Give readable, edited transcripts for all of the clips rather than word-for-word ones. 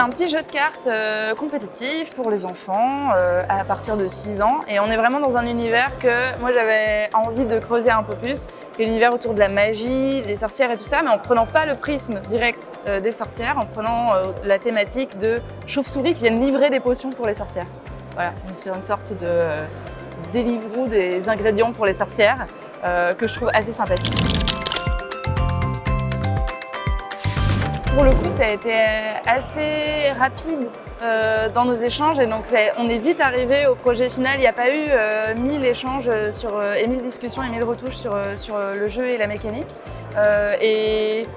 un petit jeu de cartes compétitif pour les enfants à partir de 6 ans. Et on est vraiment dans un univers que moi j'avais envie de creuser un peu plus, qui est l'univers autour de la magie, des sorcières et tout ça, mais en prenant pas le prisme direct des sorcières, en prenant la thématique de chauves-souris qui viennent livrer des potions pour les sorcières. Voilà, sur une sorte de Deliveroo des ingrédients pour les sorcières que je trouve assez sympathique. Pour le coup, ça a été assez rapide dans nos échanges et donc on est vite arrivé au projet final. Il n'y a pas eu 1000 échanges et 1000 discussions et 1000 retouches sur le jeu et la mécanique. Et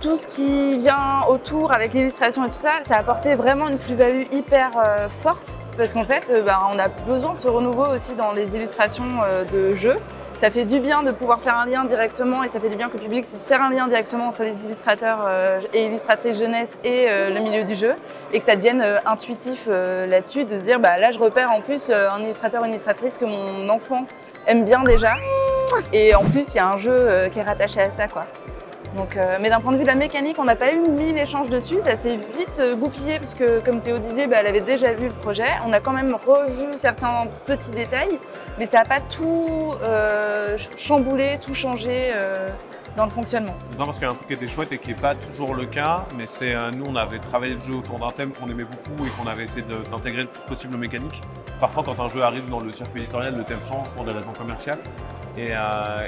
tout ce qui vient autour avec l'illustration et tout ça, ça a apporté vraiment une plus-value hyper forte parce qu'en fait, on a besoin de ce renouveau aussi dans les illustrations de jeux. Ça fait du bien de pouvoir faire un lien directement et ça fait du bien que le public puisse faire un lien directement entre les illustrateurs et illustratrices jeunesse et le milieu du jeu et que ça devienne intuitif là-dessus, de se dire là je repère en plus un illustrateur ou une illustratrice que mon enfant aime bien déjà et en plus il y a un jeu qui est rattaché à ça, quoi. Donc, mais d'un point de vue de la mécanique, on n'a pas eu 1000 échanges dessus, ça s'est vite goupillé puisque comme Théo disait, elle avait déjà vu le projet. On a quand même revu certains petits détails, mais ça n'a pas tout chamboulé, tout changé dans le fonctionnement. Non, parce qu'il y a un truc qui était chouette et qui n'est pas toujours le cas, mais c'est nous on avait travaillé le jeu autour d'un thème qu'on aimait beaucoup et qu'on avait essayé d'intégrer le plus possible aux mécaniques. Parfois quand un jeu arrive dans le circuit éditorial, le thème change pour des raisons commerciales. Et là,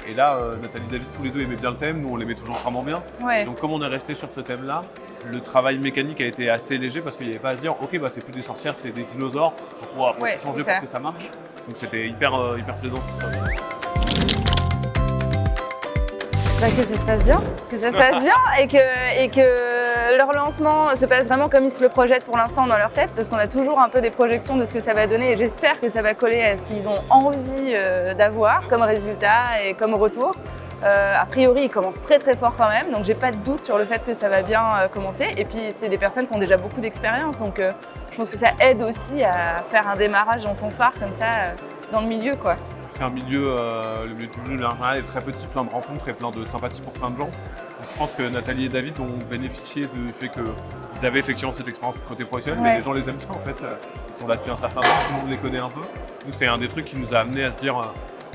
Nathalie et David, tous les deux aimaient bien le thème, nous on l'aimait toujours vraiment bien. Ouais. Donc comme on est resté sur ce thème-là, le travail mécanique a été assez léger parce qu'il n'y avait pas à se dire ok c'est plus des sorcières, c'est des dinosaures, donc faut tout changer pour que ça marche. Donc c'était hyper plaisant sur ça. Que ça se passe bien, et que leur lancement se passe vraiment comme ils se le projettent pour l'instant dans leur tête, parce qu'on a toujours un peu des projections de ce que ça va donner et j'espère que ça va coller à ce qu'ils ont envie d'avoir comme résultat et comme retour. A priori, ils commencent très très fort quand même, donc j'ai pas de doute sur le fait que ça va bien commencer. Et puis c'est des personnes qui ont déjà beaucoup d'expérience, donc je pense que ça aide aussi à faire un démarrage en fanfare comme ça dans le milieu, quoi. C'est un milieu, le milieu du jeu est très petit, plein de rencontres et plein de sympathie pour plein de gens. Donc, je pense que Nathalie et David ont bénéficié du fait qu'ils avaient effectivement cette expérience côté professionnel, mais les gens les aiment bien en fait. Ils sont là depuis un certain temps, tout le monde les connaît un peu. Donc c'est un des trucs qui nous a amené à se dire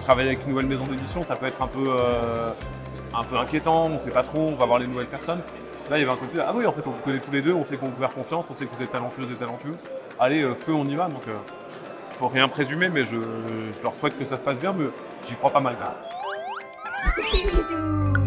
travailler avec une nouvelle maison d'édition, ça peut être un peu inquiétant, on ne sait pas trop, on va voir les nouvelles personnes. Là il y avait un côté, ah oui en fait on vous connaît tous les deux, on sait qu'on peut faire confiance, on sait que vous êtes talentueuses et talentueux. Allez, feu on y va. Donc, faut rien présumer, mais je leur souhaite que ça se passe bien, mais j'y crois pas mal. Bisous.